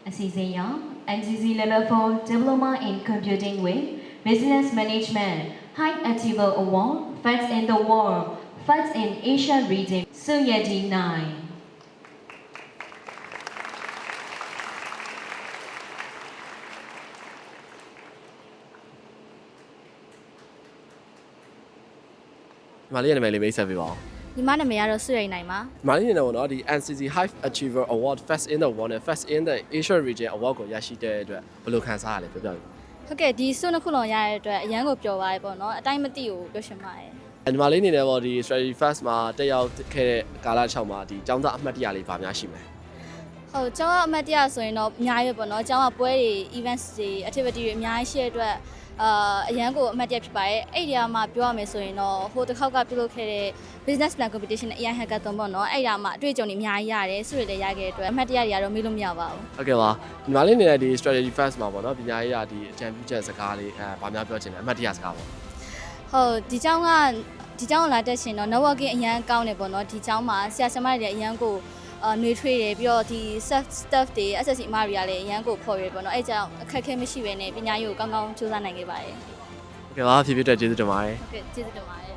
အစီအစဉ်အရ NCC Level 4 Diploma in Computing with Business Management High Achiever Award First in the World First in Asia Region ဆုရည်ကြီး9ဒီမှာလေးနာမည်လေးမိတ်ဆက်ပေးပါဦး ညီမနာမည်ကတော့ဆွေရိန်နိုင်ပါ ဒီမှာလေးနေတော့เนาะဒီ NCC High Achiever Award First in the World နဲ့ First in the Asia Region Award ကိုရရှိတဲ့အတွက်ဘယ်လိုခံစားရလဲပြောပြပေး ဟုတ်ကဲ့ဒီဆုနှစ်ခုလုံးရတဲ့အတွက်အရန်ကိုပျော်ပါတယ်ပေါ့နော်အတိုင်းမသိကိုပြောရှင်ပါတယ် ဒီမှာလေးနေတယ်ပေါ့ဒီ Strategy First မှာတက်ရောက်ခဲ့တဲ့ကာလ6မှာဒီចောင်းသားအမှတ်တရလေးပါများရှိမယ် ဟုတ်ကျောင်းကအမတ်တရားဆိုရင်တော့အများကြီးပဲပေါ့နော်ကျောင်းကပွဲတွေ events တွေ activity တွေအများကြီးရှိတဲ့အတွက်အရန်ကိုအမတ်တရားဖြစ်ပါတယ်အဲ့ဒီကမှပြောရမယ်ဆိုရင်တော့ဟိုတစ်ခေါက်ကပြုလုပ်ခဲ့တဲ့ business plan competition နဲ့ AI hackathon ပေါ့နော်အဲ့ဒါမှအတွေ့အကြုံတွေအများကြီးရတယ်ဆုတွေလည်းရခဲ့တဲ့အတွက်အမတ်တရားတွေကတော့မေးလို့မရပါဘူး ဟုတ်ကဲ့ပါဒီမှာလေးနေတဲ့ဒီ Strategy First မှာပေါ့เนาะပညာရေးရာဒီအကြံပြုချက်စကားလေးဗာများပြောချင်တယ်အမှတ်တရစကားပေါ့ ဟုတ်ဒီကျောင်းကလာတက်ရှင်တော့ networking အရန်ကောင်းတယ်ပေါ့နော်ဒီကျောင်းမှာဆရာဆရာမတွေလည်းအရန်ကိုနှွေးထွေးတယ်ပြီးတော့ဒီ staff တွေ SSC အမတွေကလည်းအရန်ကိုခေါ်ရပေါ့နော်အဲ့ကြောင့်အခက်အခဲမရှိဘဲနဲ့ပညာရေးကိုကောင်းကောင်းစူးစမ်းနိုင်ခဲ့ပါတယ် ဟုတ်ကဲ့ပါဖြည်းဖြည်းတက်ကျေးဇူးတင်ပါတယ် ဟုတ်ကဲ့ကျေးဇူးတင်ပါတယ်